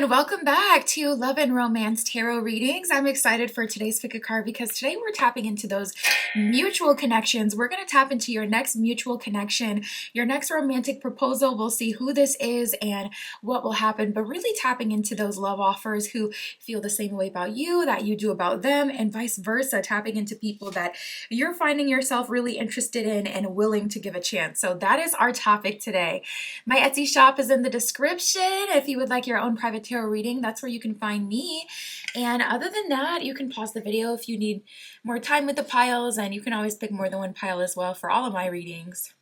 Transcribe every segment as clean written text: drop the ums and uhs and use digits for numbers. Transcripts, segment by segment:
and welcome back to Love and Romance Tarot Readings. I'm excited for today's pick a card because today we're tapping into those mutual connections. We're going to tap into your next mutual connection, your next romantic proposal. We'll see who this is and what will happen, but really tapping into those love offers who feel the same way about you that you do about them, and vice versa, tapping into people that you're finding yourself really interested in and willing to give a chance. So that is our topic today. My Etsy shop is in the description. If you would like your own private tarot reading, that's where you can find me. And other than that, you can pause the video if you need more time with the piles, and you can always pick more than one pile as well for all of my readings.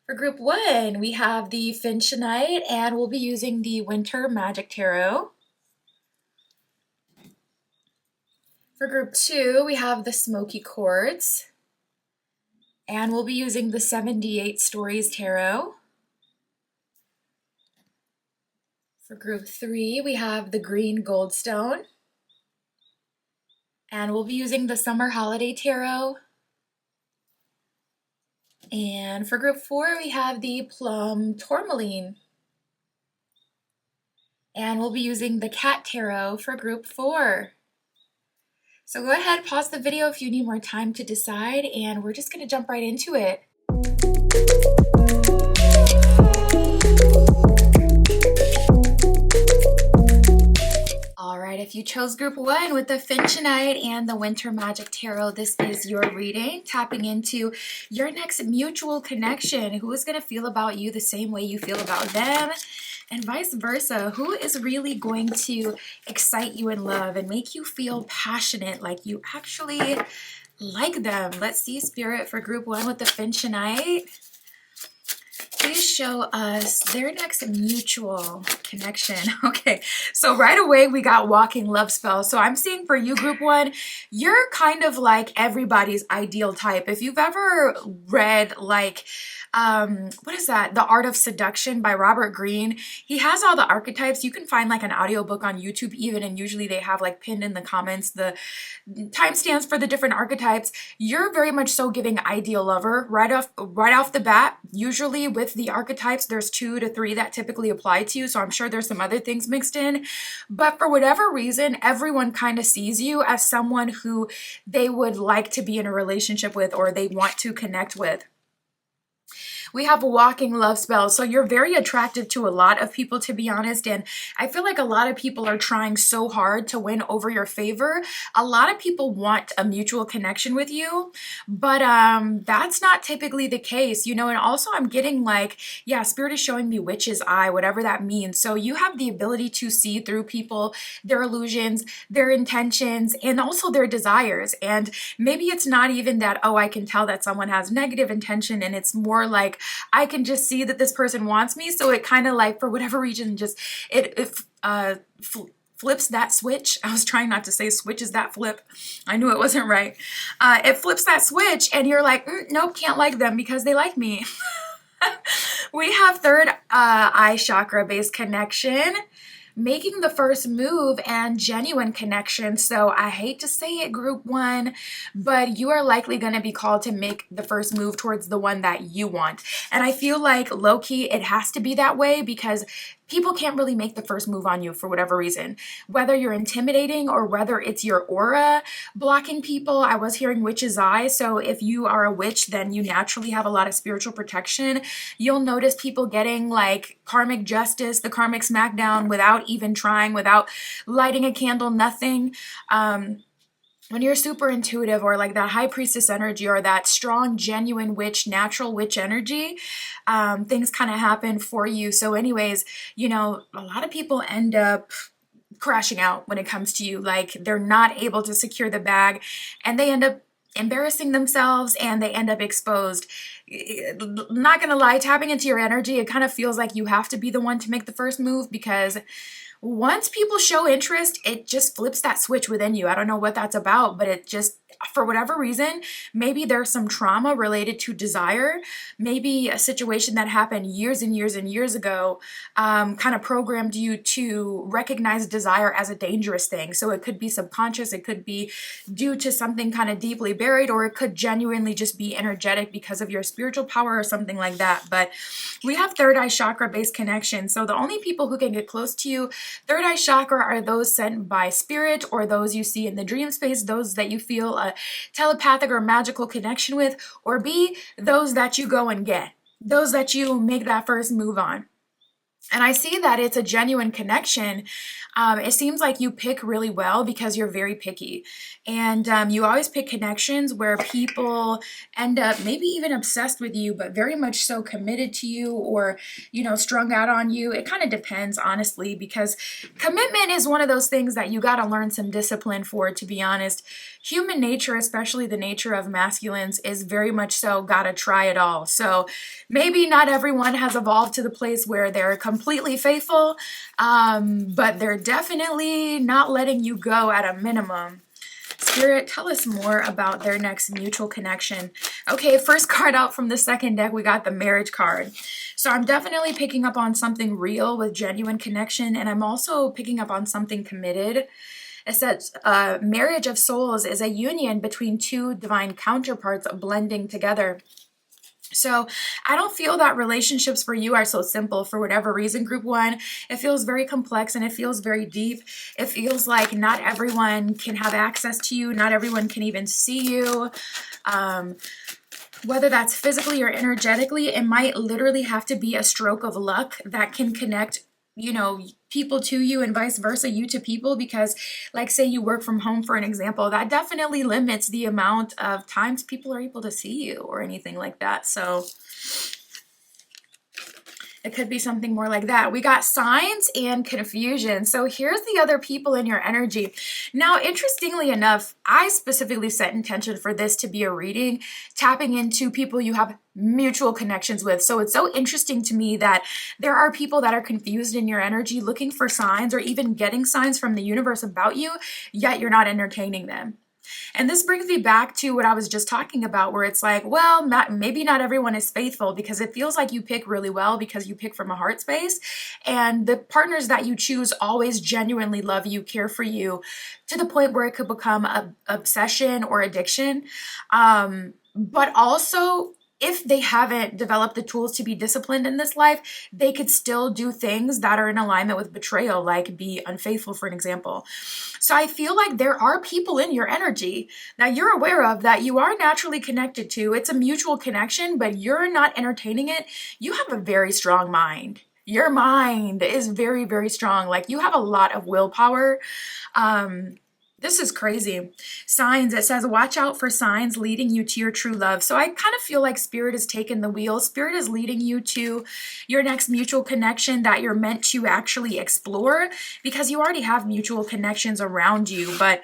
For group one, we have the Finchonite, and we'll be using the Winter Magic Tarot. For group two, we have the Smoky Quartz, and we'll be using the 78 Stories Tarot. For group three, we have the Green Goldstone, and we'll be using the Summer Holiday Tarot. And for group four, we have the Plum Tourmaline, and we'll be using the Cat Tarot for group four. So go ahead, pause the video if you need more time to decide, and we're just going to jump right into it. Alright, if you chose group one with the Finchonite and the Winter Magic Tarot, this is your reading, tapping into your next mutual connection. Who is going to feel about you the same way you feel about them, and vice versa. Who is really going to excite you in love and make you feel passionate, like you actually like them? Let's see, Spirit, for group one with the Finchonite. Please show us their next mutual connection. Okay, so right away we got Walking Love Spell. So I'm seeing for you, group one, you're kind of like everybody's ideal type. If you've ever read like, what is that? The Art of Seduction by Robert Greene. He has all the archetypes. You can find like an audiobook on YouTube even, and usually they have like pinned in the comments the timestamps for the different archetypes. You're very much so giving ideal lover right off the bat. Usually with the archetypes, there's 2 to 3 that typically apply to you, so I'm sure there's some other things mixed in. But for whatever reason, everyone kind of sees you as someone who they would like to be in a relationship with, or they want to connect with. We have a Walking Love Spell, so you're very attractive to a lot of people, to be honest, and I feel like a lot of people are trying so hard to win over your favor. A lot of people want a mutual connection with you, but that's not typically the case, you know. And also I'm getting like, yeah, Spirit is showing me Witch's Eye, whatever that means. So you have the ability to see through people, their illusions, their intentions, and also their desires. And maybe it's not even that, oh, I can tell that someone has negative intention, and it's more like I can just see that this person wants me, so it kind of like, for whatever reason, just flips that switch. I was trying not to say switches that flip. I knew it wasn't right. It flips that switch, and you're like, nope, can't like them because they like me. We have third eye chakra based connection, making the first move, and genuine connection. So I hate to say it, group one, but you are likely going to be called to make the first move towards the one that you want. And I feel like low-key it has to be that way because people can't really make the first move on you for whatever reason, whether you're intimidating or whether it's your aura blocking people. I was hearing Witch's Eye, so if you are a witch, then you naturally have a lot of spiritual protection. You'll notice people getting like karmic justice, the karmic smackdown, without even trying, without lighting a candle, nothing. When you're super intuitive, or like that high priestess energy, or that strong, genuine witch, natural witch energy, things kind of happen for you. So anyways, you know, a lot of people end up crashing out when it comes to you. Like they're not able to secure the bag, and they end up embarrassing themselves, and they end up exposed. Not gonna lie, tapping into your energy, it kind of feels like you have to be the one to make the first move, because once people show interest, it just flips that switch within you. I don't know what that's about, but it just, for whatever reason, maybe there's some trauma related to desire, maybe a situation that happened years and years and years ago, kind of programmed you to recognize desire as a dangerous thing. So it could be subconscious, it could be due to something kind of deeply buried, or it could genuinely just be energetic because of your spiritual power or something like that. But we have third eye chakra based connection. So the only people who can get close to you, third eye chakra, are those sent by spirit, or those you see in the dream space, those that you feel a telepathic or magical connection with, or B, those that you go and get, those that you make that first move on. And I see that it's a genuine connection. It seems like you pick really well because you're very picky. And you always pick connections where people end up maybe even obsessed with you, but very much so committed to you, or, strung out on you. It kind of depends, honestly, because commitment is one of those things that you got to learn some discipline for, to be honest. Human nature, especially the nature of masculines, is very much so gotta try it all. So maybe not everyone has evolved to the place where they're completely faithful, but they're definitely not letting you go at a minimum. Spirit, tell us more about their next mutual connection. Okay, first card out from the second deck, we got the marriage card. So I'm definitely picking up on something real with genuine connection, and I'm also picking up on something committed. It says marriage of souls is a union between two divine counterparts blending together. So I don't feel that relationships for you are so simple for whatever reason, group one. It feels very complex and it feels very deep. It feels like not everyone can have access to you. Not everyone can even see you. Whether that's physically or energetically, it might literally have to be a stroke of luck that can connect people to you and vice versa, you to people, because like say you work from home, for an example, that definitely limits the amount of times people are able to see you or anything like that. So it could be something more like that. We got signs and confusion. So here's the other people in your energy. Now, interestingly enough, I specifically set intention for this to be a reading, tapping into people you have mutual connections with. So it's so interesting to me that there are people that are confused in your energy, looking for signs or even getting signs from the universe about you, yet you're not entertaining them. And this brings me back to what I was just talking about, where it's like, well, maybe not everyone is faithful, because it feels like you pick really well because you pick from a heart space. And the partners that you choose always genuinely love you, care for you, to the point where it could become an obsession or addiction. But also, if they haven't developed the tools to be disciplined in this life, they could still do things that are in alignment with betrayal, like be unfaithful, for an example. So I feel like there are people in your energy that you're aware of that you are naturally connected to. It's a mutual connection, but you're not entertaining it. You have a very strong mind. Your mind is very, very strong. Like, you have a lot of willpower. This is crazy. Signs, it says, watch out for signs leading you to your true love. So I kind of feel like Spirit has taken the wheel. Spirit is leading you to your next mutual connection that you're meant to actually explore, because you already have mutual connections around you, but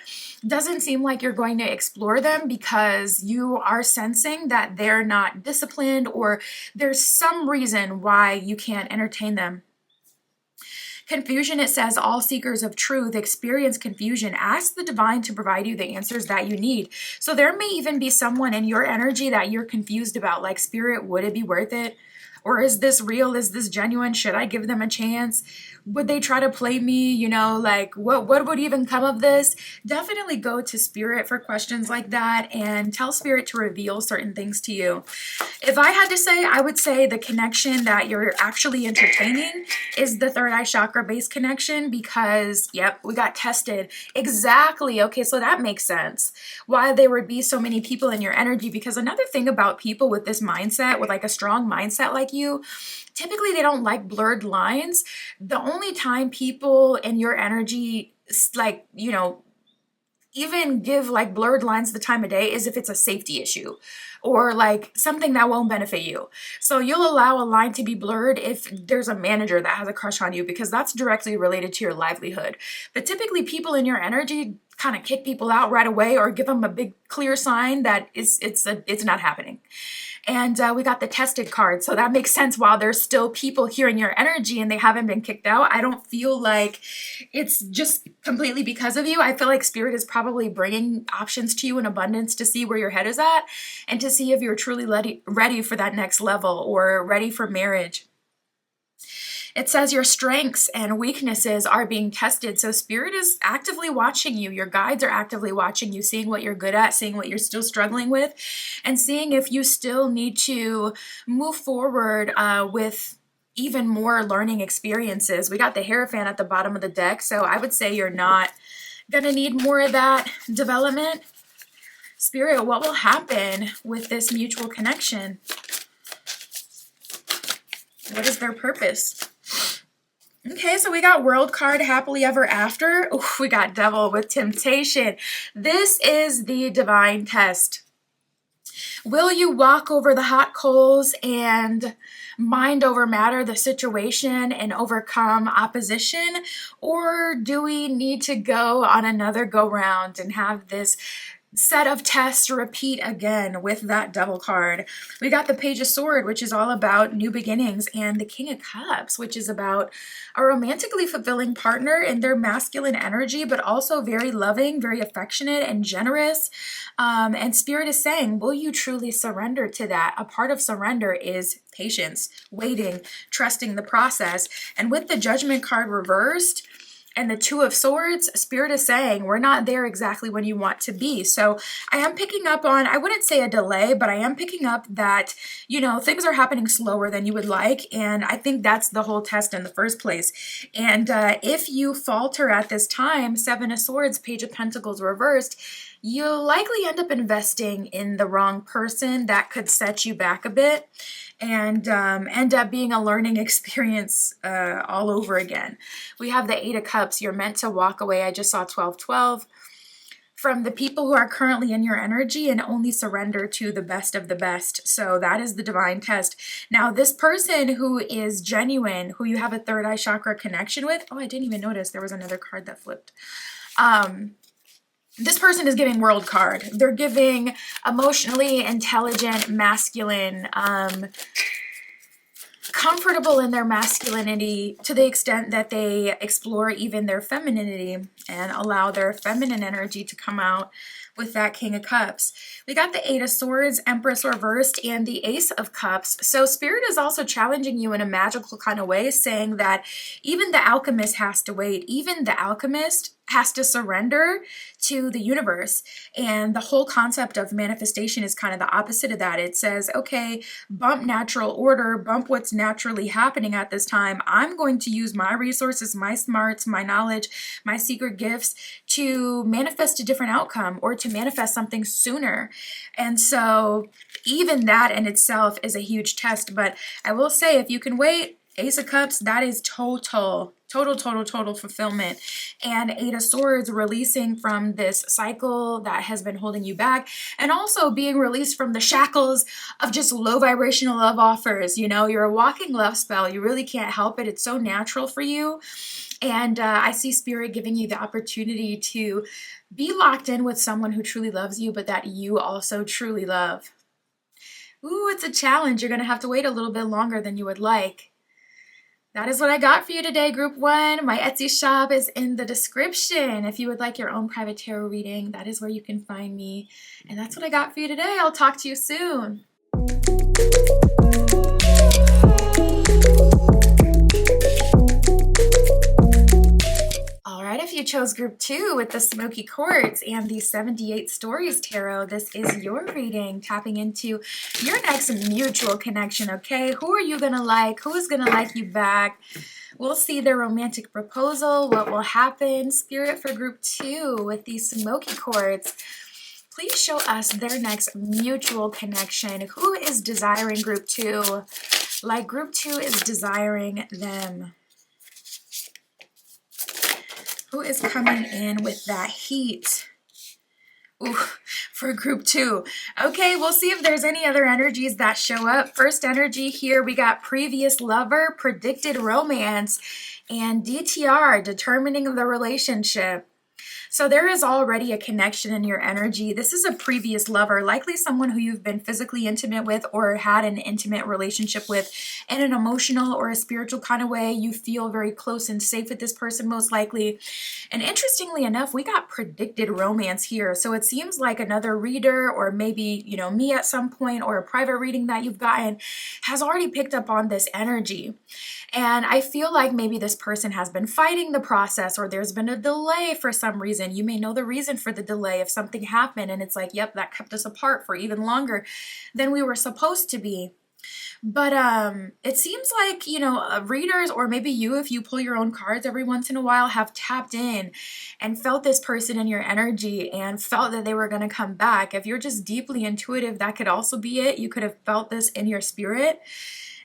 doesn't seem like you're going to explore them because you are sensing that they're not disciplined, or there's some reason why you can't entertain them. Confusion, it says, all seekers of truth experience confusion. Ask the divine to provide you the answers that you need. So there may even be someone in your energy that you're confused about, like, Spirit, would it be worth it? Or is this real? Is this genuine? Should I give them a chance? Would they try to play me? Like, what would even come of this? Definitely go to Spirit for questions like that and tell Spirit to reveal certain things to you. If I had to say, I would say the connection that you're actually entertaining is the third eye chakra based connection, because, yep, we got tested. Exactly. Okay, so that makes sense why there would be so many people in your energy, because another thing about people with this mindset, with like a strong mindset like you, typically they don't like blurred lines. The only time people in your energy, like, even give like blurred lines the time of day is if it's a safety issue or like something that won't benefit you. So you'll allow a line to be blurred if there's a manager that has a crush on you, because that's directly related to your livelihood. But typically people in your energy kind of kick people out right away or give them a big clear sign that it's not happening. And we got the tested card. So that makes sense. While there's still people here in your energy and they haven't been kicked out, I don't feel like it's just completely because of you. I feel like Spirit is probably bringing options to you in abundance to see where your head is at and to see if you're truly ready for that next level or ready for marriage. It says your strengths and weaknesses are being tested. So Spirit is actively watching you. Your guides are actively watching you, seeing what you're good at, seeing what you're still struggling with, and seeing if you still need to move forward with even more learning experiences. We got the Hierophant at the bottom of the deck, so I would say you're not going to need more of that development. Spirit, what will happen with this mutual connection? What is their purpose? Okay, so we got World card, happily ever after. Ooh, we got Devil with temptation. This is the divine test. Will you walk over the hot coals and mind over matter the situation and overcome opposition? Or do we need to go on another go round and have this set of tests repeat again with that Devil card? We got the Page of Swords, which is all about new beginnings, and the King of Cups, which is about a romantically fulfilling partner in their masculine energy, but also very loving, very affectionate and generous. And Spirit is saying, will you truly surrender to that? A part of surrender is patience, waiting, trusting the process. And with the Judgment card reversed, and the Two of Swords, Spirit is saying we're not there exactly when you want to be. So I am picking up on, I wouldn't say a delay, but I am picking up that, you know, things are happening slower than you would like. And I think that's the whole test in the first place. And if you falter at this time, Seven of Swords, Page of Pentacles reversed, you'll likely end up investing in the wrong person. That could set you back a bit and end up being a learning experience all over again. We have the Eight of Cups. You're meant to walk away. I just saw 12-12 from the people who are currently in your energy and only surrender to the best of the best. So that is the divine test. Now, this person who is genuine, who you have a third eye chakra connection with, oh, I didn't even notice there was another card that flipped. This person is giving World card. They're giving emotionally intelligent, masculine, comfortable in their masculinity to the extent that they explore even their femininity and allow their feminine energy to come out with that King of Cups. We got the Eight of Swords, Empress reversed, and the Ace of Cups. So Spirit is also challenging you in a magical kind of way, saying that even the alchemist has to wait. Even the alchemist has to surrender to the universe. And the whole concept of manifestation is kind of the opposite of that. It says, okay, bump natural order, bump what's naturally happening at this time. I'm going to use my resources, my smarts, my knowledge, my secret gifts to manifest a different outcome or to manifest something sooner. And so even that in itself is a huge test. But I will say, if you can wait, Ace of Cups, that is total fulfillment. And Eight of Swords, releasing from this cycle that has been holding you back, and also being released from the shackles of just low vibrational love offers. You know, you're a walking love spell. You really can't help it. It's so natural for you. And I see Spirit giving you the opportunity to be locked in with someone who truly loves you, but that you also truly love. Ooh, it's a challenge. You're going to have to wait a little bit longer than you would like. That is what I got for you today, Group 1. My Etsy shop is in the description. If you would like your own private tarot reading, that is where you can find me. And that's what I got for you today. I'll talk to you soon. All right, if you chose Group 2 with the Smoky Quartz and the 78 Stories Tarot, this is your reading, tapping into your next mutual connection, okay? Who are you going to like? Who is going to like you back? We'll see their romantic proposal, what will happen. Spirit for Group 2 with the Smoky Quartz. Please show us their next mutual connection. Who is desiring Group 2 like Group 2 is desiring them? Who is coming in with that heat? Ooh, for Group 2. Okay, we'll see if there's any other energies that show up. First energy here, we got previous lover, predicted romance, and DTR, determining the relationship. So there is already a connection in your energy. This is a previous lover, likely someone who you've been physically intimate with or had an intimate relationship with in an emotional or a spiritual kind of way. You feel very close and safe with this person, most likely. And interestingly enough, we got predicted romance here. So it seems like another reader, or maybe, me at some point, or a private reading that you've gotten, has already picked up on this energy. And I feel like maybe this person has been fighting the process, or there's been a delay for some reason. You may know the reason for the delay if something happened and it's like, yep, that kept us apart for even longer than we were supposed to be. But it seems like, readers, or maybe you, if you pull your own cards every once in a while, have tapped in and felt this person in your energy and felt that they were going to come back. If you're just deeply intuitive, that could also be it. You could have felt this in your spirit.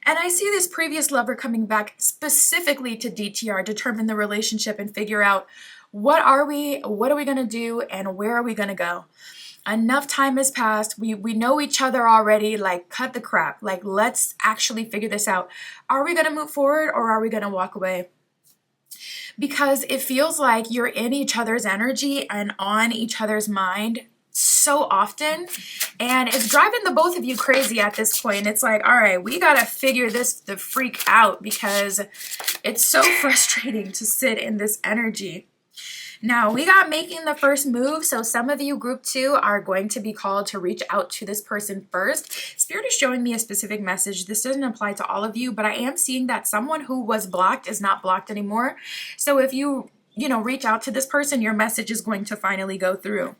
And I see this previous lover coming back specifically to DTR, determine the relationship and figure out what are we going to do, and where are we going to go. Enough time has passed. We know each other already. Like, cut the crap. Like, let's actually figure this out. Are we going to move forward, or are we going to walk away? Because it feels like you're in each other's energy and on each other's mind so often, and it's driving the both of you crazy at this point. It's like, all right, we gotta figure the freak out, because it's so frustrating to sit in this energy. Now, we got making the first move, so some of you, group 2, are going to be called to reach out to this person first. Spirit is showing me a specific message. This doesn't apply to all of you, but I am seeing that someone who was blocked is not blocked anymore. So if you reach out to this person, your message is going to finally go through.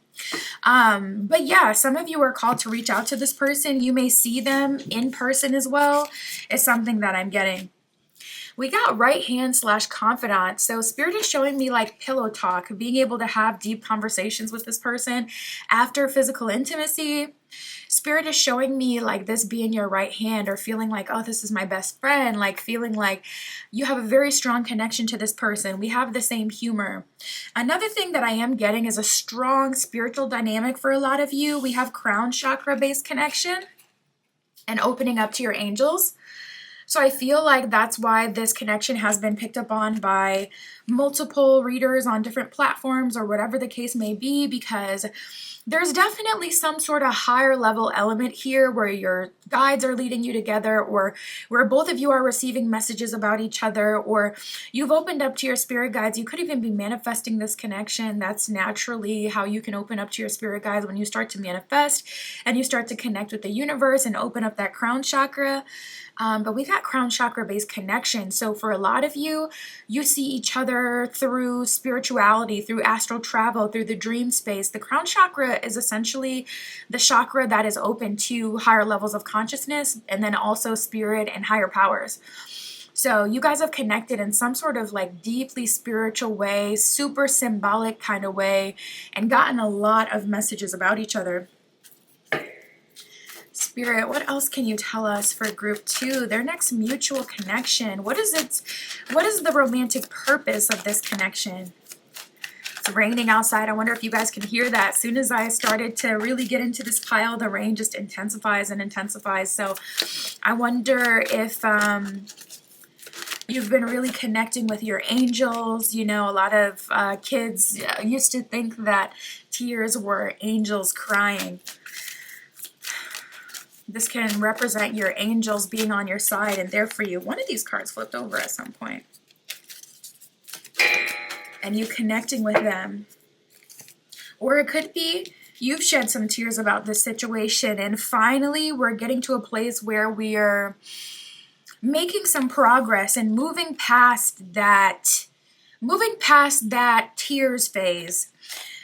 But yeah, some of you are called to reach out to this person. You may see them in person as well. It's something that I'm getting. We got right hand / confidant. So Spirit is showing me like pillow talk, being able to have deep conversations with this person after physical intimacy. Spirit is showing me like this being your right hand, or feeling like, oh, this is my best friend, like feeling like you have a very strong connection to this person. We have the same humor. Another thing that I am getting is a strong spiritual dynamic for a lot of you. We have crown chakra based connection and opening up to your angels. So I feel like that's why this connection has been picked up on by multiple readers on different platforms, or whatever the case may be, because there's definitely some sort of higher level element here where your guides are leading you together, or where both of you are receiving messages about each other, or you've opened up to your spirit guides. You could even be manifesting this connection. That's naturally how you can open up to your spirit guides, when you start to manifest and you start to connect with the universe and open up that crown chakra. But we got crown chakra based connection. So for a lot of you, you see each other through spirituality, through astral travel, through the dream space. The crown chakra is essentially the chakra that is open to higher levels of consciousness, and then also spirit and higher powers. So you guys have connected in some sort of like deeply spiritual way, super symbolic kind of way, and gotten a lot of messages about each other. Spirit, what else can you tell us for group 2? Their next mutual connection. What is the romantic purpose of this connection? It's raining outside. I wonder if you guys can hear that. As soon as I started to really get into this pile, the rain just intensifies and intensifies. So I wonder if you've been really connecting with your angels. A lot of kids used to think that tears were angels crying. This can represent your angels being on your side and there for you. One of these cards flipped over at some point. And you connecting with them. Or it could be you've shed some tears about this situation, and finally we're getting to a place where we're making some progress and moving past that tears phase.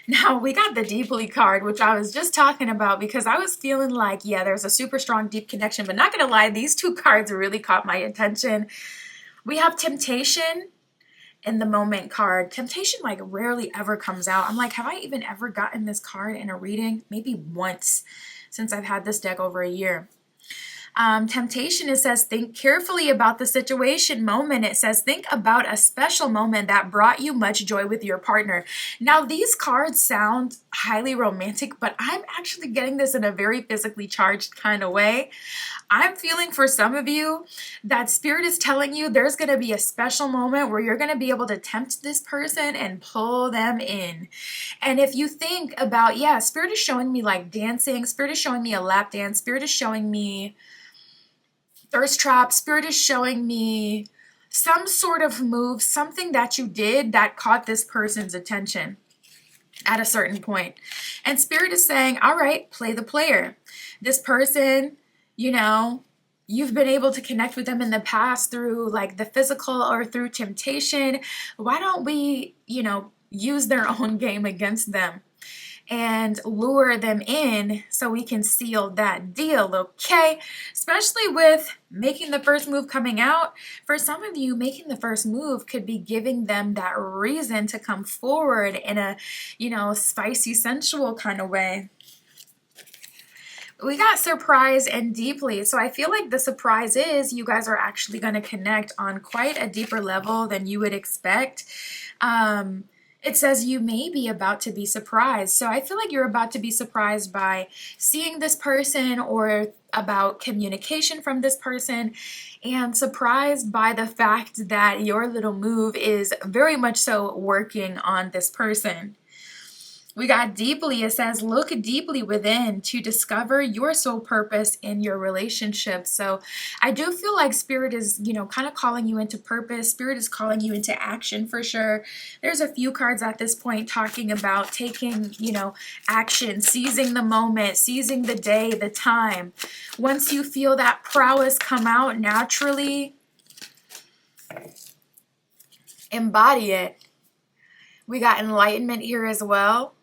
Now, we got the deeply card, which I was just talking about, because I was feeling like, yeah, there's a super strong, deep connection. But not going to lie, these two cards really caught my attention. We have temptation in the moment card. Temptation like rarely ever comes out. I'm like, have I even ever gotten this card in a reading? Maybe once since I've had this deck over a year. Temptation, it says, think carefully about the situation. Moment, it says, think about a special moment that brought you much joy with your partner. Now, these cards sound highly romantic, but I'm actually getting this in a very physically charged kind of way. I'm feeling for some of you that Spirit is telling you there's going to be a special moment where you're going to be able to tempt this person and pull them in. And if you think about, yeah, Spirit is showing me like dancing, Spirit is showing me a lap dance, Spirit is showing me thirst trap, Spirit is showing me some sort of move, something that you did that caught this person's attention at a certain point. And Spirit is saying, all right, play the player. This person, you've been able to connect with them in the past through like the physical or through temptation. Why don't we, use their own game against them and lure them in so we can seal that deal, okay? Especially with making the first move coming out. For some of you, making the first move could be giving them that reason to come forward in a, spicy, sensual kind of way. We got surprise and deeply. So I feel like the surprise is you guys are actually going to connect on quite a deeper level than you would expect. It says you may be about to be surprised. So I feel like you're about to be surprised by seeing this person or about communication from this person, and surprised by the fact that your little move is very much so working on this person. We got deeply. It says, look deeply within to discover your soul purpose in your relationship. So I do feel like Spirit is, kind of calling you into purpose. Spirit is calling you into action for sure. There's a few cards at this point talking about taking, action, seizing the moment, seizing the day, the time. Once you feel that prowess come out naturally, embody it. We got enlightenment here as well.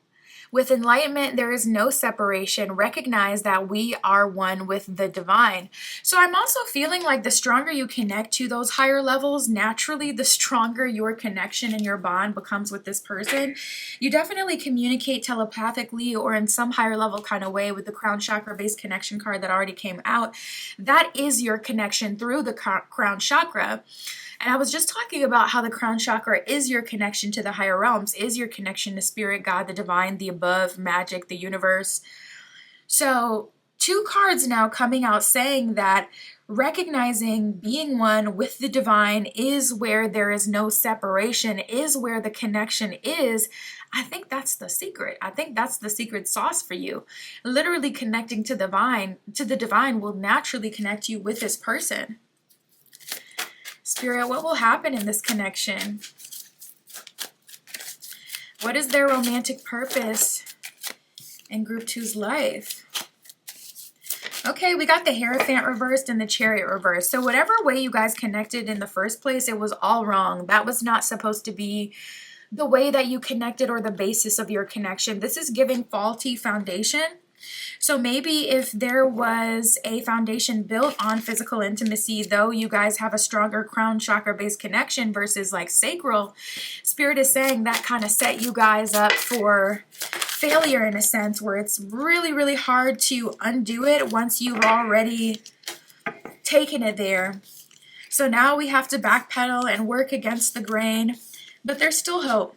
With enlightenment, there is no separation. Recognize that we are one with the divine. So I'm also feeling like the stronger you connect to those higher levels, naturally, the stronger your connection and your bond becomes with this person. You definitely communicate telepathically or in some higher level kind of way with the crown chakra based connection card that already came out. That is your connection through the crown chakra. And I was just talking about how the crown chakra is your connection to the higher realms, is your connection to spirit, God, the divine, the above, magic, the universe. So 2 cards now coming out saying that recognizing being one with the divine is where there is no separation, is where the connection is. I think that's the secret. I think that's the secret sauce for you. Literally connecting to the divine will naturally connect you with this person. Spirit, what will happen in this connection? What is their romantic purpose in Group 2's life? Okay, we got the Hierophant reversed and the Chariot reversed. So whatever way you guys connected in the first place, it was all wrong. That was not supposed to be the way that you connected or the basis of your connection. This is giving faulty foundation. So maybe if there was a foundation built on physical intimacy, though you guys have a stronger crown chakra based connection versus like sacral, Spirit is saying that kind of set you guys up for failure in a sense, where it's really, really hard to undo it once you've already taken it there. So now we have to backpedal and work against the grain, but there's still hope.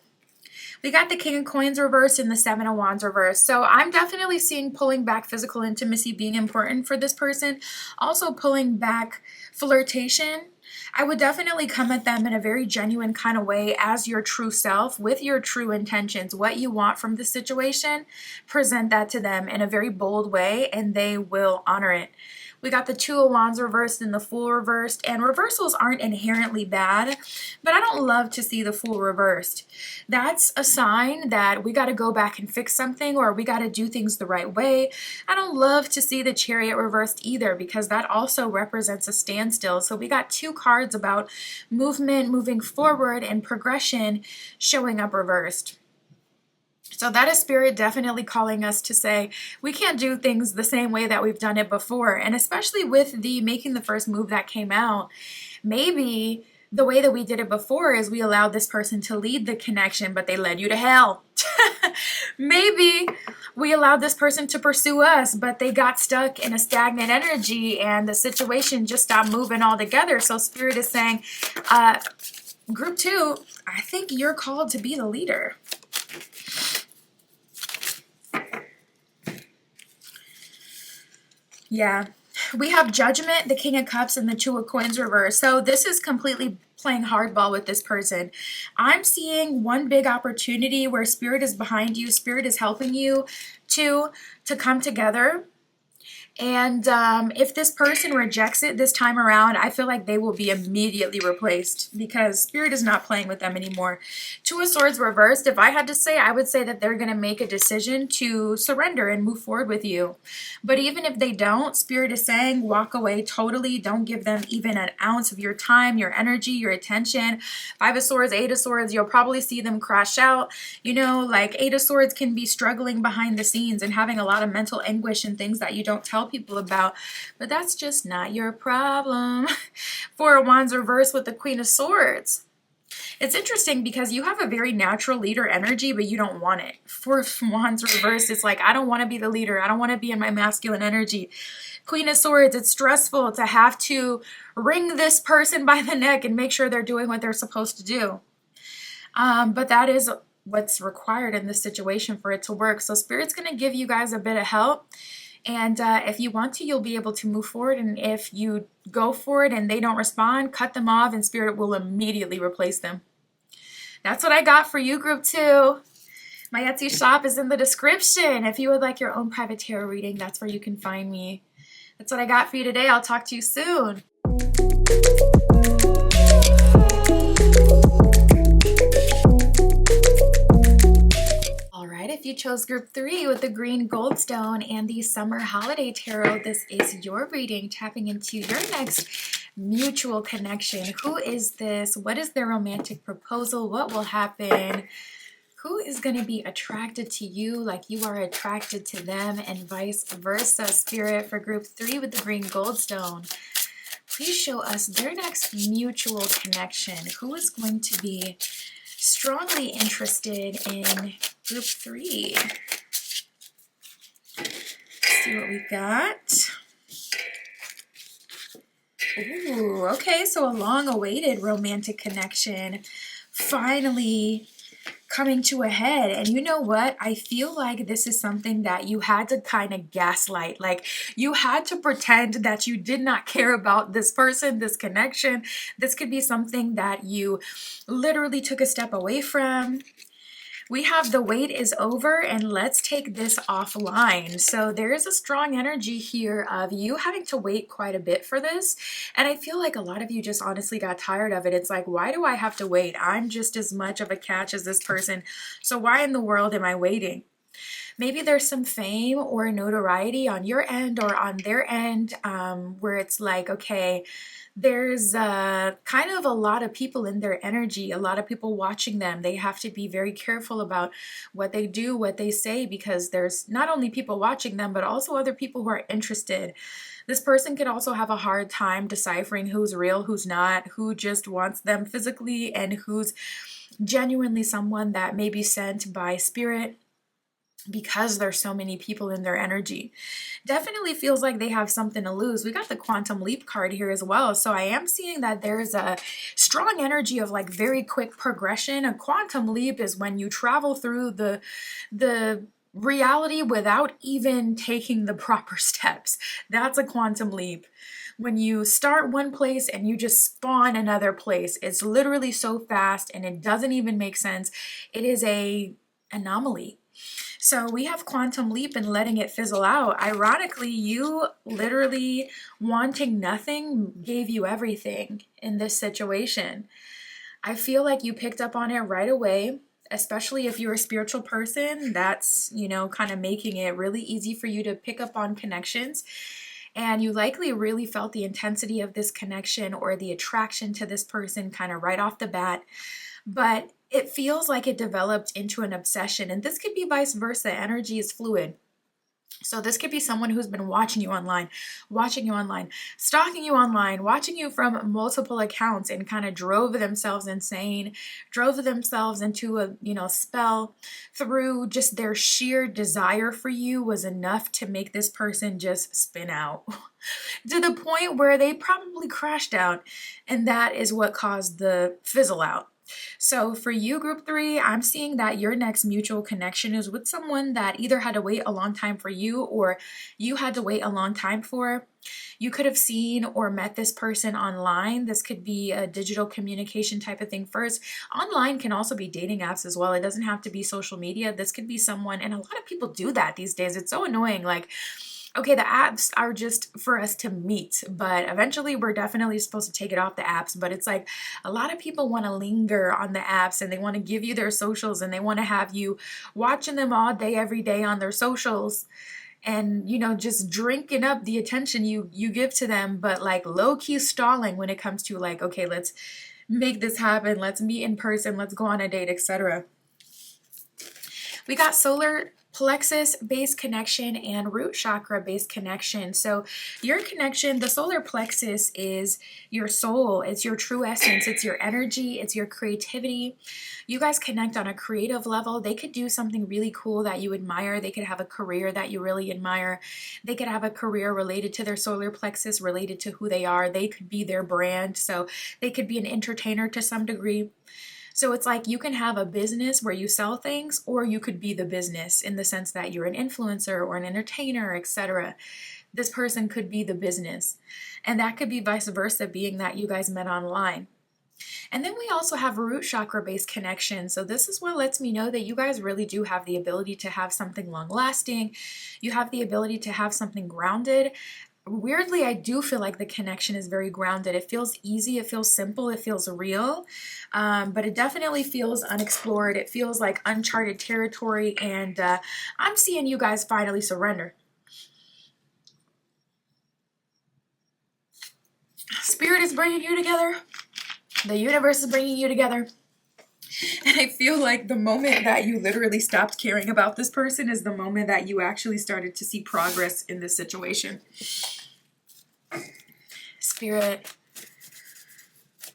We got the King of Coins reversed and the Seven of Wands reversed. So I'm definitely seeing pulling back physical intimacy being important for this person. Also pulling back flirtation. I would definitely come at them in a very genuine kind of way as your true self with your true intentions. What you want from the situation, present that to them in a very bold way and they will honor it. We got the Two of Wands reversed and the Fool reversed, and reversals aren't inherently bad, but I don't love to see the Fool reversed. That's a sign that we got to go back and fix something, or we got to do things the right way. I don't love to see the Chariot reversed either, because that also represents a standstill. So we got 2 cards about movement, moving forward, and progression showing up reversed. So that is Spirit definitely calling us to say we can't do things the same way that we've done it before. And especially with the making the first move that came out, maybe the way that we did it before is we allowed this person to lead the connection, but they led you to hell. Maybe we allowed this person to pursue us, but they got stuck in a stagnant energy and the situation just stopped moving altogether. So Spirit is saying, group 2, I think you're called to be the leader. Yeah. We have Judgment, the King of Cups, and the Two of Coins reversed. So this is completely playing hardball with this person. I'm seeing one big opportunity where Spirit is behind you. Spirit is helping you to come together. And if this person rejects it this time around, I feel like they will be immediately replaced because Spirit is not playing with them anymore. Two of Swords reversed. If I had to say, I would say that they're going to make a decision to surrender and move forward with you. But even if they don't, Spirit is saying walk away totally. Don't give them even an ounce of your time, your energy, your attention. Five of Swords, Eight of Swords, you'll probably see them crash out. You know, like Eight of Swords can be struggling behind the scenes and having a lot of mental anguish and things that you don't tell people about, but that's just not your problem. Four of Wands reversed with the Queen of Swords. It's interesting because you have a very natural leader energy, but you don't want it. Four of Wands reversed, it's like, I don't want to be the leader. I don't want to be in my masculine energy. Queen of Swords, it's stressful to have to wring this person by the neck and make sure they're doing what they're supposed to do. But that is what's required in this situation for it to work. So Spirit's going to give you guys a bit of help. And if you want to, you'll be able to move forward. And if you go for it and they don't respond, cut them off and Spirit will immediately replace them. That's what I got for you, group 2. My Etsy shop is in the description. If you would like your own private tarot reading, that's where you can find me. That's what I got for you today. I'll talk to you soon. If you chose group 3 with the green goldstone and the summer holiday tarot, this is your reading, tapping into your next mutual connection. Who is this? What is their romantic proposal? What will happen? Who is going to be attracted to you like you are attracted to them, and vice versa? Spirit, for group 3 with the green goldstone, please show us their next mutual connection. Who is going to be strongly interested in group 3? Let's see what we got. Ooh, okay, so a long-awaited romantic connection finally coming to a head. And you know what? I feel like this is something that you had to kind of gaslight. Like you had to pretend that you did not care about this person, this connection. This could be something that you literally took a step away from. We have the wait is over and let's take this offline. So there is a strong energy here of you having to wait quite a bit for this. And I feel like a lot of you just honestly got tired of it. It's like, why do I have to wait? I'm just as much of a catch as this person. So why in the world am I waiting? Maybe there's some fame or notoriety on your end or on their end where it's like, okay, there's kind of a lot of people in their energy, a lot of people watching them. They have to be very careful about what they do, what they say, because there's not only people watching them, but also other people who are interested. This person could also have a hard time deciphering who's real, who's not, who just wants them physically, and who's genuinely someone that may be sent by Spirit, because there's so many people in their energy. Definitely feels like they have something to lose. We got the Quantum Leap card here as well. So I am seeing that there's a strong energy of like very quick progression. A quantum leap is when you travel through the reality without even taking the proper steps. That's a quantum leap. When you start one place and you just spawn another place, it's literally so fast and it doesn't even make sense. It is a anomaly. So we have quantum leap and letting it fizzle out. Ironically, you literally wanting nothing gave you everything in this situation. I feel like you picked up on it right away, especially if you're a spiritual person. That's, you know, kind of making it really easy for you to pick up on connections. And you likely really felt the intensity of this connection or the attraction to this person kind of right off the bat. But it feels like it developed into an obsession, and this could be vice versa. Energy is fluid. So this could be someone who's been watching you online, stalking you online, watching you from multiple accounts, and kind of drove themselves insane, drove themselves into a, spell through just their sheer desire for you was enough to make this person just spin out to the point where they probably crashed out, and that is what caused the fizzle out. So for you, group 3, I'm seeing that your next mutual connection is with someone that either had to wait a long time for you or you had to wait a long time for. You could have seen or met this person online. This could be a digital communication type of thing first. Online can also be dating apps as well. It doesn't have to be social media. This could be someone, and a lot of people do that these days. It's so annoying. Like, okay, the apps are just for us to meet, but eventually we're definitely supposed to take it off the apps. But it's like a lot of people want to linger on the apps, and they want to give you their socials, and they want to have you watching them all day, every day on their socials, and just drinking up the attention you give to them, but like low-key stalling when it comes to like, okay, let's make this happen, let's meet in person, let's go on a date, etc. We got solar plexus based connection and root chakra based connection. So your connection, the solar plexus, is your soul, it's your true essence, it's your energy, it's your creativity. You guys connect on a creative level. They could do something really cool that you admire. They could have a career that you really admire. They could have a career related to their solar plexus, related to who they are. They could be their brand. So they could be an entertainer to some degree. So it's like you can have a business where you sell things, or you could be the business in the sense that you're an influencer or an entertainer, etc. This person could be the business. And that could be vice versa, being that you guys met online. And then we also have root chakra based connection. So this is what lets me know that you guys really do have the ability to have something long lasting. You have the ability to have something grounded. Weirdly, I do feel like the connection is very grounded. It feels easy, it feels simple, it feels real, but it definitely feels unexplored. It feels like uncharted territory, and I'm seeing you guys finally surrender. Spirit is bringing you together. The universe is bringing you together. And I feel like the moment that you literally stopped caring about this person is the moment that you actually started to see progress in this situation. Spirit.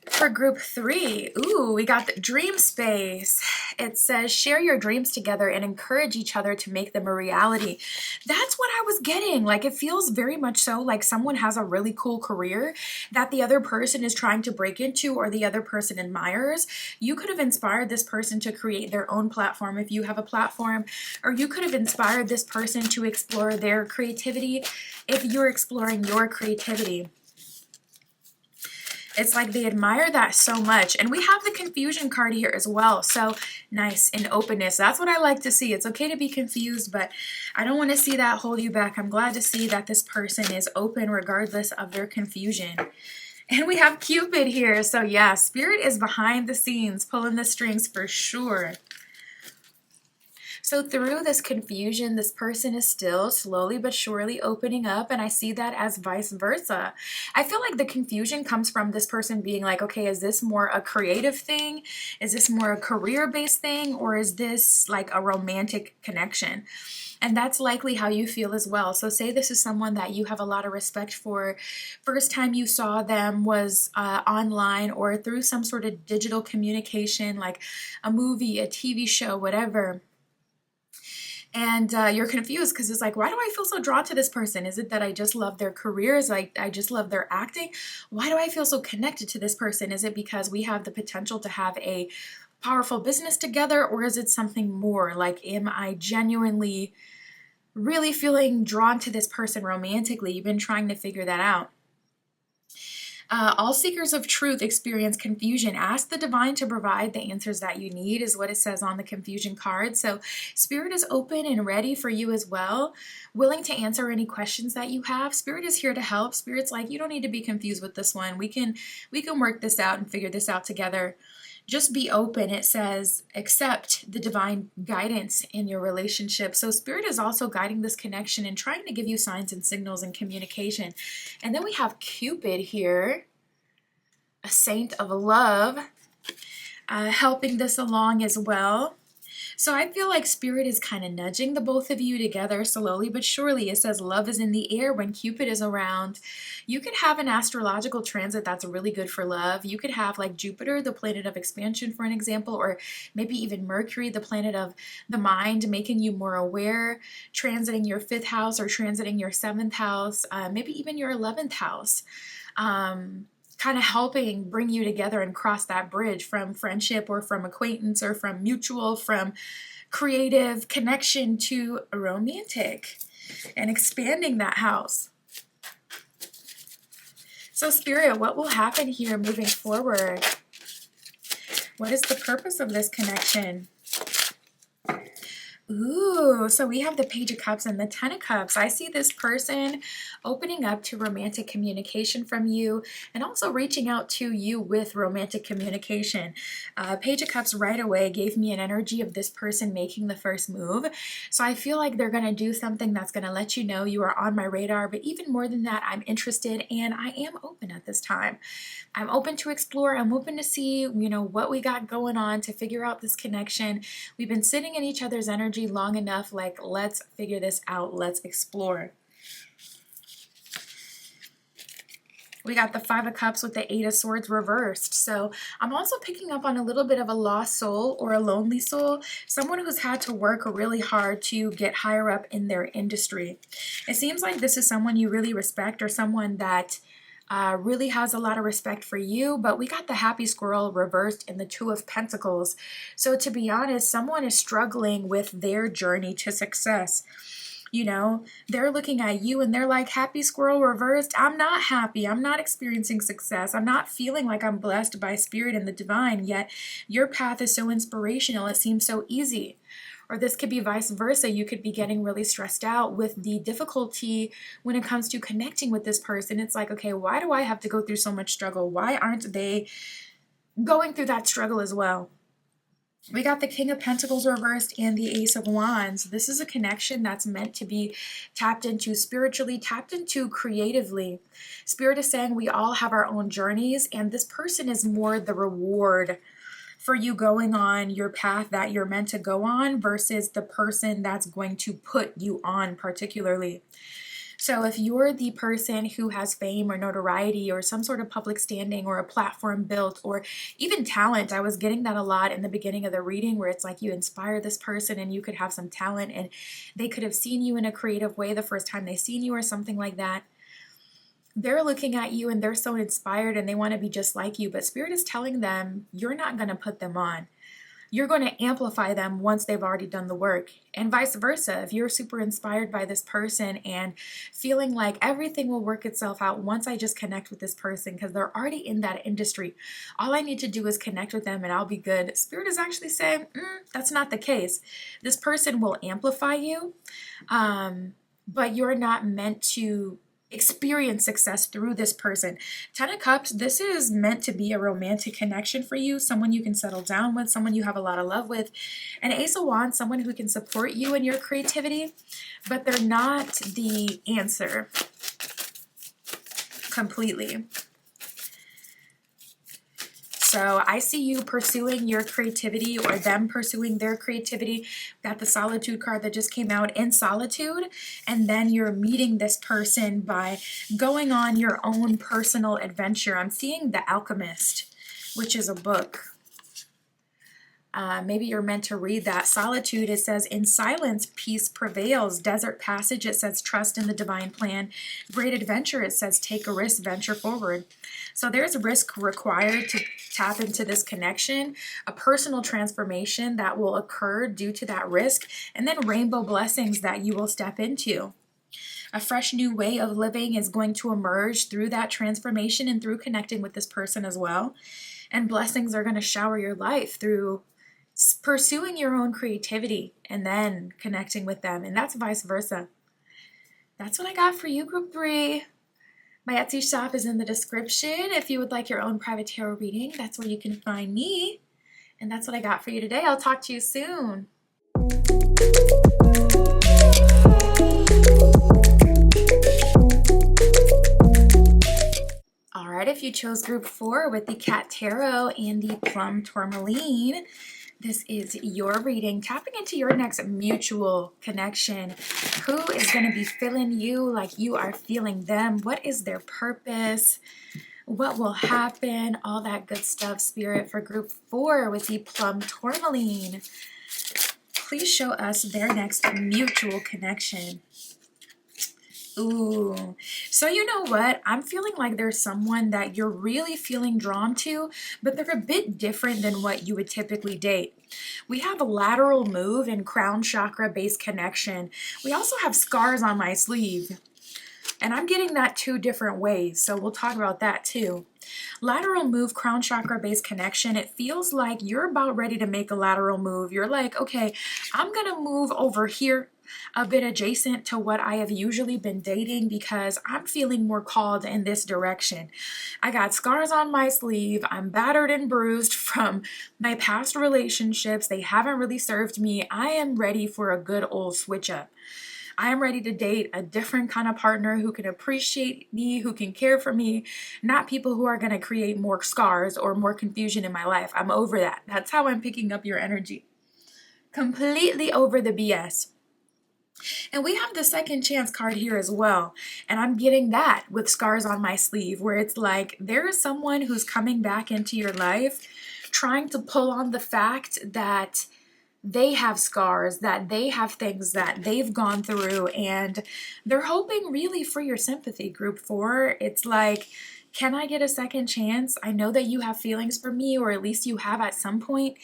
For group 3, ooh, we got the dream space. It says share your dreams together and encourage each other to make them a reality. That's what I was getting. Like, it feels very much so like someone has a really cool career that the other person is trying to break into, or the other person admires. You could have inspired this person to create their own platform if you have a platform, or you could have inspired this person to explore their creativity if you're exploring your creativity. It's like they admire that so much. And we have the confusion card here as well. So nice and openness. That's what I like to see. It's okay to be confused, but I don't want to see that hold you back. I'm glad to see that this person is open regardless of their confusion. And we have Cupid here. So yeah, Spirit is behind the scenes, pulling the strings for sure. So through this confusion, this person is still slowly but surely opening up, and I see that as vice versa. I feel like the confusion comes from this person being like, okay, is this more a creative thing? Is this more a career-based thing? Or is this like a romantic connection? And that's likely how you feel as well. So say this is someone that you have a lot of respect for. First time you saw them was online or through some sort of digital communication, like a movie, a TV show, whatever. And you're confused because it's like, why do I feel so drawn to this person? Is it that I just love their careers? Like, I just love their acting? Why do I feel so connected to this person? Is it because we have the potential to have a powerful business together? Or is it something more? Like, am I genuinely really feeling drawn to this person romantically? You've been trying to figure that out. All seekers of truth experience confusion. Ask the divine to provide the answers that you need, is what it says on the confusion card. So Spirit is open and ready for you as well, willing to answer any questions that you have. Spirit is here to help. Spirit's like, you don't need to be confused with this one. We can work this out and figure this out together. Just be open. It says accept the divine guidance in your relationship. So Spirit is also guiding this connection and trying to give you signs and signals and communication. And then we have Cupid here, a saint of love, helping this along as well. So I feel like Spirit is kind of nudging the both of you together slowly but surely. It says love is in the air when Cupid is around. You could have an astrological transit that's really good for love. You could have like Jupiter, the planet of expansion, for an example, or maybe even Mercury, the planet of the mind, making you more aware, transiting your 5th house or transiting your 7th house, maybe even your 11th house. Kind of helping bring you together and cross that bridge from friendship or from acquaintance or from mutual, from creative connection to romantic, and expanding that house. So Spirit, what will happen here moving forward? What is the purpose of this connection? Ooh, so we have the Page of Cups and the Ten of Cups. I see this person opening up to romantic communication from you and also reaching out to you with romantic communication. Page of Cups right away gave me an energy of this person making the first move. So I feel like they're going to do something that's going to let you know you are on my radar. But even more than that, I'm interested and I am open at this time. I'm open to explore. I'm open to see, what we got going on, to figure out this connection. We've been sitting in each other's energy long enough, like, let's figure this out, let's explore. We got the Five of Cups with the Eight of Swords reversed. So I'm also picking up on a little bit of a lost soul or a lonely soul, someone who's had to work really hard to get higher up in their industry. It seems like this is someone you really respect, or someone that really has a lot of respect for you, but we got the Happy Squirrel reversed in the Two of Pentacles. So to be honest, someone is struggling with their journey to success. They're looking at you and they're like, Happy Squirrel reversed. I'm not happy. I'm not experiencing success. I'm not feeling like I'm blessed by Spirit and the divine, yet your path is so inspirational. It seems so easy. Or this could be vice versa. You could be getting really stressed out with the difficulty when it comes to connecting with this person. It's like, okay, why do I have to go through so much struggle? Why aren't they going through that struggle as well? We got the King of Pentacles reversed and the Ace of Wands. This is a connection that's meant to be tapped into spiritually, tapped into creatively. Spirit is saying we all have our own journeys, and this person is more the reward for you going on your path that you're meant to go on versus the person that's going to put you on particularly. So if you're the person who has fame or notoriety or some sort of public standing or a platform built or even talent, I was getting that a lot in the beginning of the reading, where it's like you inspire this person and you could have some talent and they could have seen you in a creative way the first time they seen you or something like that. They're looking at you and they're so inspired and they want to be just like you, but Spirit is telling them you're not going to put them on. You're going to amplify them once they've already done the work, and vice versa. If you're super inspired by this person and feeling like everything will work itself out once I just connect with this person because they're already in that industry, all I need to do is connect with them and I'll be good. Spirit is actually saying that's not the case. This person will amplify you, but you're not meant to experience success through this person. Ten of Cups, this is meant to be a romantic connection for you, someone you can settle down with, someone you have a lot of love with. And Ace of Wands, someone who can support you in your creativity, but they're not the answer completely. So I see you pursuing your creativity or them pursuing their creativity. Got the Solitude card that just came out, in solitude, and then you're meeting this person by going on your own personal adventure. I'm seeing The Alchemist, which is a book. Maybe you're meant to read that. Solitude, it says, in silence, peace prevails. Desert Passage, it says, trust in the divine plan. Great Adventure, it says, take a risk, venture forward. So there's risk required to tap into this connection, a personal transformation that will occur due to that risk, and then rainbow blessings that you will step into. A fresh new way of living is going to emerge through that transformation and through connecting with this person as well. And blessings are going to shower your life through pursuing your own creativity and then connecting with them, and that's vice versa. That's what I got for you, Group 3. My Etsy shop is in the description. If you would like your own private tarot reading, that's where you can find me. And that's what I got for you today. I'll talk to you soon. All right, if you chose Group 4 with the Cat Tarot and the Plum Tourmaline, This is your reading, tapping into your next mutual connection. Who is going to be feeling you like you are feeling them? What is their purpose? What will happen? All that good stuff, Spirit, for group 4 with the plum tourmaline. Please show us their next mutual connection. Ooh, so you know what? I'm feeling like there's someone that you're really feeling drawn to, but they're a bit different than what you would typically date. We have a lateral move and crown chakra based connection. We also have scars on my sleeve, and I'm getting that 2 different ways, so we'll talk about that too. Lateral move, crown chakra based connection. It feels like you're about ready to make a lateral move. You're like, okay, I'm gonna move over here a bit adjacent to what I have usually been dating because I'm feeling more called in this direction. I got scars on my sleeve. I'm battered and bruised from my past relationships. They haven't really served me. I am ready for a good old switch up. I am ready to date a different kind of partner who can appreciate me, who can care for me, not people who are going to create more scars or more confusion in my life. I'm over that. That's how I'm picking up your energy. Completely over the BS. And we have the second chance card here as well. And I'm getting that with scars on my sleeve, where it's like there is someone who's coming back into your life trying to pull on the fact that they have scars, that they have things that they've gone through, and they're hoping really for your sympathy, group 4. It's like, can I get a second chance? I know that you have feelings for me, or at least you have at some point,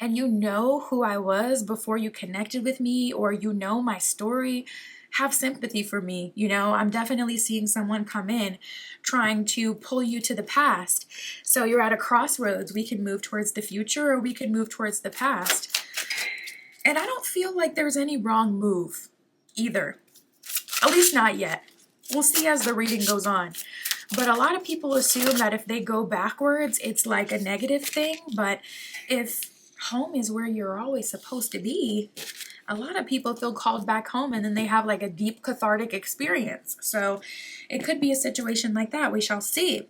and you know who I was before you connected with me, or you know my story. Have sympathy for me. You know, I'm definitely seeing someone come in trying to pull you to the past. So you're at a crossroads. We can move towards the future, or we can move towards the past. And I don't feel like there's any wrong move either. At least not yet. We'll see as the reading goes on. But a lot of people assume that if they go backwards, it's like a negative thing. But if home is where you're always supposed to be, a lot of people feel called back home and then they have like a deep cathartic experience. So it could be a situation like that. We shall see.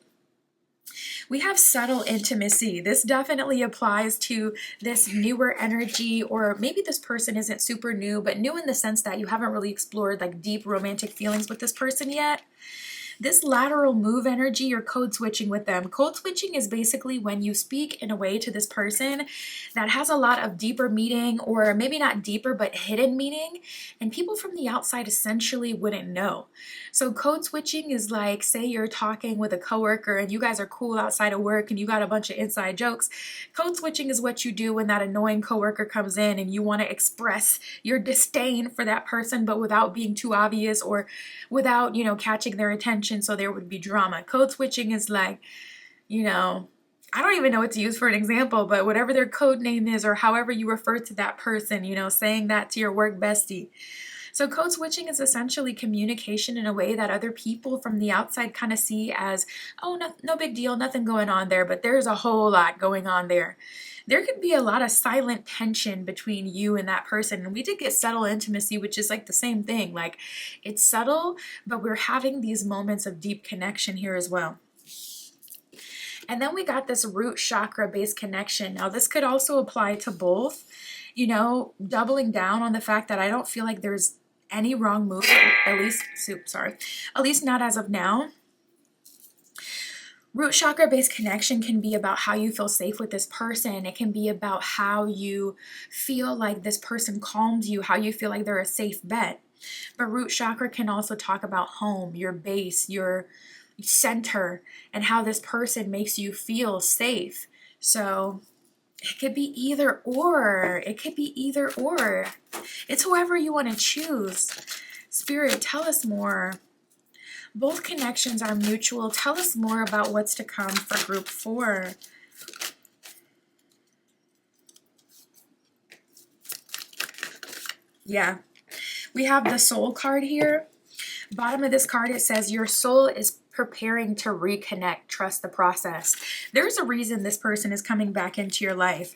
We have subtle intimacy. This definitely applies to this newer energy, or maybe this person isn't super new, but new in the sense that you haven't really explored like deep romantic feelings with this person yet. This lateral move energy, you're code switching with them. Code switching is basically when you speak in a way to this person that has a lot of deeper meaning, or maybe not deeper, but hidden meaning, and people from the outside essentially wouldn't know. So code switching is like, say you're talking with a coworker and you guys are cool outside of work and you got a bunch of inside jokes. Code switching is what you do when that annoying coworker comes in and you want to express your disdain for that person, but without being too obvious or without, catching their attention, so there would be drama. Code switching is like, I don't even know what to use for an example, but whatever their code name is or however you refer to that person, saying that to your work bestie. So code switching is essentially communication in a way that other people from the outside kind of see as, oh, no big deal, nothing going on there, but there's a whole lot going on there. There could be a lot of silent tension between you and that person. And we did get subtle intimacy, which is like the same thing. Like, it's subtle, but we're having these moments of deep connection here as well. And then we got this root chakra based connection. Now, this could also apply to both, doubling down on the fact that I don't feel like there's any wrong move, at least not as of now. Root chakra based connection can be about how you feel safe with this person. It can be about how you feel like this person calms you, how you feel like they're a safe bet. But root chakra can also talk about home, your base, your center, and how this person makes you feel safe. So it could be either or. It's whoever you want to choose. Spirit, tell us more. Both connections are mutual. Tell us more about what's to come for group 4. Yeah. We have the soul card here. Bottom of this card, it says your soul is preparing to reconnect. Trust the process. There's a reason this person is coming back into your life.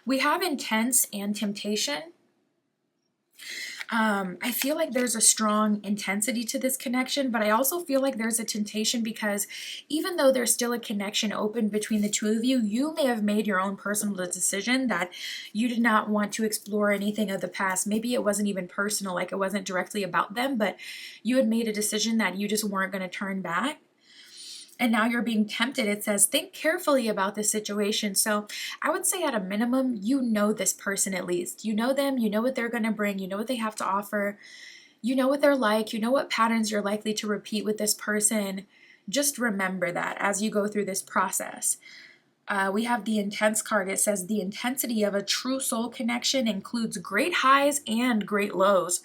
We have intense and temptation. I feel like there's a strong intensity to this connection, but I also feel like there's a temptation because even though there's still a connection open between the two of you, you may have made your own personal decision that you did not want to explore anything of the past. Maybe it wasn't even personal, like it wasn't directly about them, but you had made a decision that you just weren't going to turn back. And now you're being tempted. It says, think carefully about this situation. So I would say at a minimum, you know this person at least. You know them, you know what they're going to bring, you know what they have to offer, you know what they're like, you know what patterns you're likely to repeat with this person. Just remember that as you go through this process. We have the intense card. It says the intensity of a true soul connection includes great highs and great lows.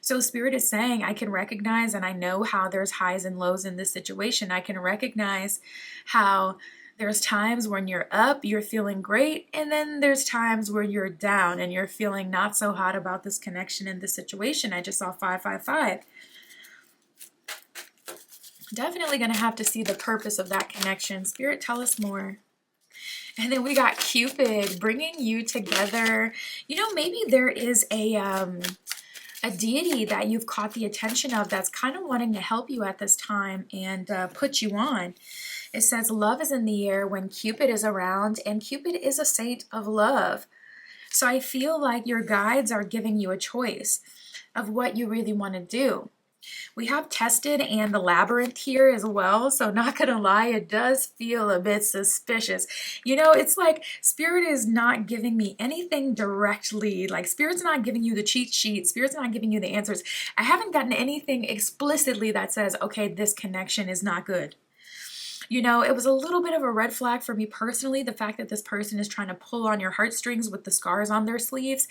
So Spirit is saying, I can recognize and I know how there's highs and lows in this situation. I can recognize how there's times when you're up, you're feeling great, and then there's times where you're down and you're feeling not so hot about this connection in this situation. I just saw 555. Definitely going to have to see the purpose of that connection. Spirit, tell us more. And then we got Cupid bringing you together. You know, maybe there is a deity that you've caught the attention of that's kind of wanting to help you at this time and put you on. It says love is in the air when Cupid is around, and Cupid is a saint of love. So I feel like your guides are giving you a choice of what you really want to do. We have tested and the labyrinth here as well. So not gonna lie, it does feel a bit suspicious. You know, it's like Spirit is not giving me anything directly. Like Spirit's not giving you the cheat sheet. Spirit's not giving you the answers. I haven't gotten anything explicitly that says, okay, this connection is not good. You know, it was a little bit of a red flag for me personally, the fact that this person is trying to pull on your heartstrings with the scars on their sleeves.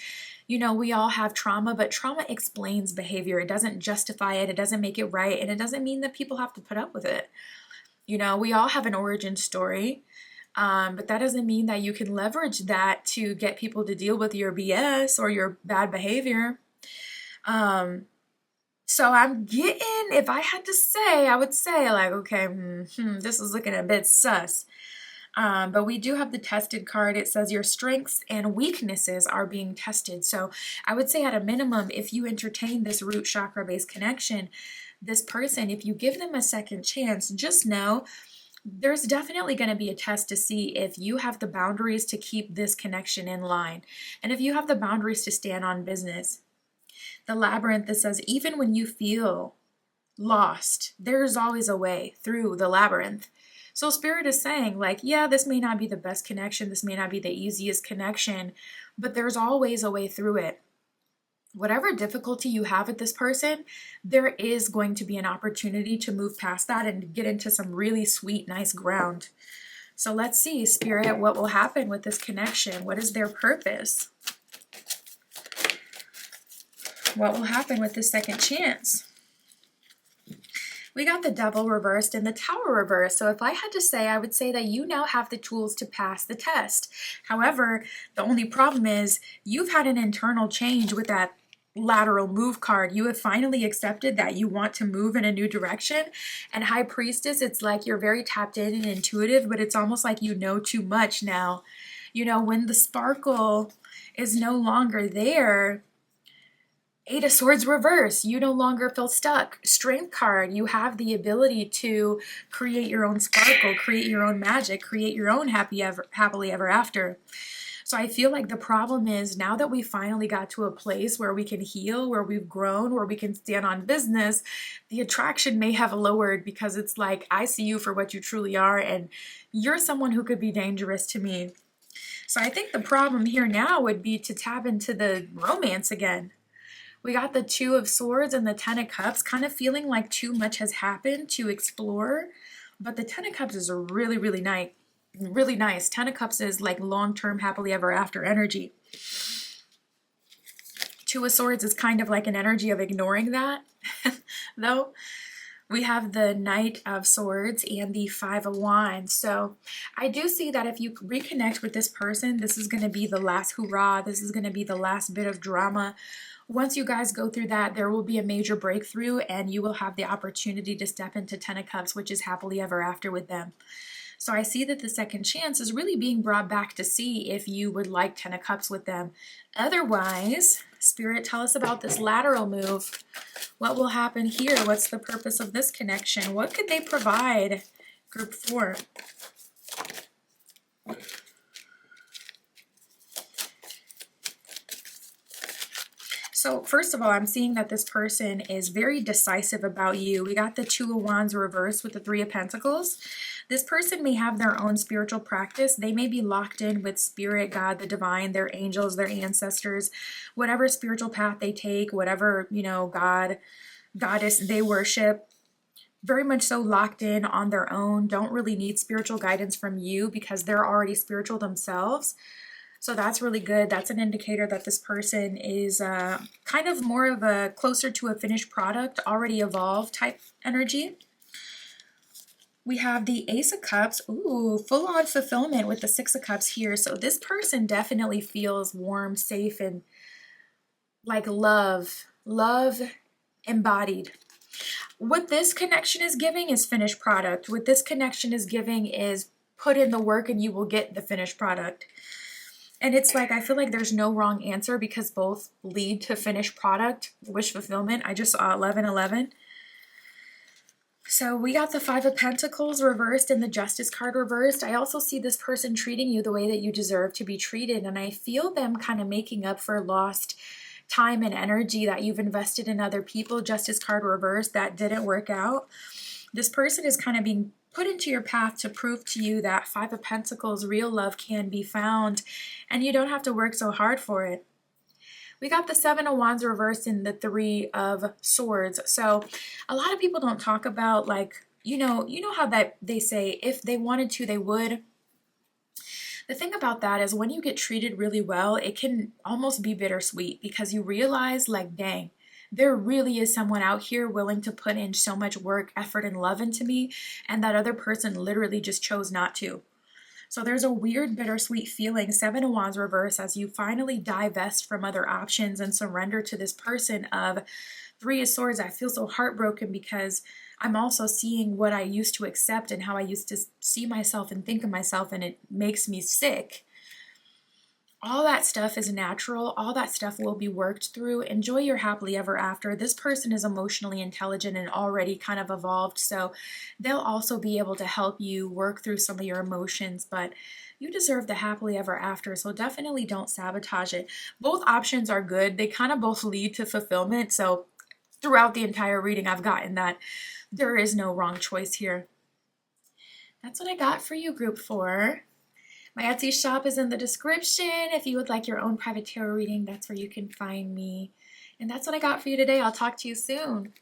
You know, we all have trauma, but trauma explains behavior. It doesn't justify it. It doesn't make it right. And it doesn't mean that people have to put up with it. You know, we all have an origin story, but that doesn't mean that you can leverage that to get people to deal with your BS or your bad behavior. So I'm getting, if I had to say, I would say like, okay, this is looking a bit sus. But we do have the tested card. It says your strengths and weaknesses are being tested. So I would say at a minimum, if you entertain this root chakra based connection, this person, if you give them a second chance, just know there's definitely going to be a test to see if you have the boundaries to keep this connection in line. And if you have the boundaries to stand on business. The labyrinth that says, even when you feel lost, there's always a way through the labyrinth. So Spirit is saying like, yeah, this may not be the best connection. This may not be the easiest connection, but there's always a way through it. Whatever difficulty you have with this person, there is going to be an opportunity to move past that and get into some really sweet, nice ground. So let's see, Spirit, what will happen with this connection? What is their purpose? What will happen with the second chance? We got the Devil reversed and the Tower reversed. So if I had to say, I would say that you now have the tools to pass the test. However, the only problem is you've had an internal change with that lateral move card. You have finally accepted that you want to move in a new direction. And High Priestess, it's like you're very tapped in and intuitive, but it's almost like you know too much now. You know, when the sparkle is no longer there, Eight of Swords reverse, you no longer feel stuck. Strength card, you have the ability to create your own sparkle, create your own magic, create your own happily ever after. So I feel like the problem is now that we finally got to a place where we can heal, where we've grown, where we can stand on business, the attraction may have lowered because it's like, I see you for what you truly are and you're someone who could be dangerous to me. So I think the problem here now would be to tap into the romance again. We got the Two of Swords and the Ten of Cups, kind of feeling like too much has happened to explore. But the Ten of Cups is really, really nice. Really nice. Ten of Cups is like long-term happily ever after energy. Two of Swords is kind of like an energy of ignoring that, though. We have the Knight of Swords and the Five of Wands. So I do see that if you reconnect with this person, this is going to be the last hurrah. This is going to be the last bit of drama. Once you guys go through that, there will be a major breakthrough and you will have the opportunity to step into Ten of Cups, which is happily ever after with them. So I see that the second chance is really being brought back to see if you would like Ten of Cups with them. Otherwise, Spirit, tell us about this lateral move. What will happen here? What's the purpose of this connection? What could they provide? Group 4. So first of all, I'm seeing that this person is very decisive about you. We got the 2 of Wands reversed with the 3 of Pentacles. This person may have their own spiritual practice. They may be locked in with Spirit, God, the divine, their angels, their ancestors, whatever spiritual path they take, whatever, you know, God, goddess they worship. Very much so locked in on their own, don't really need spiritual guidance from you because they're already spiritual themselves. So that's really good. That's an indicator that this person is kind of more of a closer to a finished product, already evolved type energy. We have the Ace of Cups. Ooh, full-on fulfillment with the 6 of Cups here. So this person definitely feels warm, safe, and like love embodied. What this connection is giving is finished product. What this connection is giving is put in the work and you will get the finished product. And it's like, I feel like there's no wrong answer because both lead to finished product, wish fulfillment. I just saw 1111. So we got the 5 of Pentacles reversed and the Justice card reversed. I also see this person treating you the way that you deserve to be treated. And I feel them kind of making up for lost time and energy that you've invested in other people. Justice card reversed, that didn't work out. This person is kind of being put into your path to prove to you that 5 of Pentacles, real love can be found and you don't have to work so hard for it. We got the 7 of Wands reversed and the 3 of Swords. So a lot of people don't talk about, like, you know how that they say if they wanted to, they would. The thing about that is when you get treated really well, it can almost be bittersweet because you realize, like, dang, there really is someone out here willing to put in so much work, effort, and love into me, and that other person literally just chose not to. So there's a weird bittersweet feeling, 7 of Wands reverse, as you finally divest from other options and surrender to this person of 3 of Swords. I feel so heartbroken because I'm also seeing what I used to accept and how I used to see myself and think of myself, and it makes me sick. All that stuff is natural. All that stuff will be worked through. Enjoy your happily ever after. This person is emotionally intelligent and already kind of evolved, so they'll also be able to help you work through some of your emotions, but you deserve the happily ever after, so definitely don't sabotage it. Both options are good. They kind of both lead to fulfillment, so throughout the entire reading, I've gotten that there is no wrong choice here. That's what I got for you, Group 4. My Etsy shop is in the description. If you would like your own private tarot reading, that's where you can find me. And that's what I got for you today. I'll talk to you soon.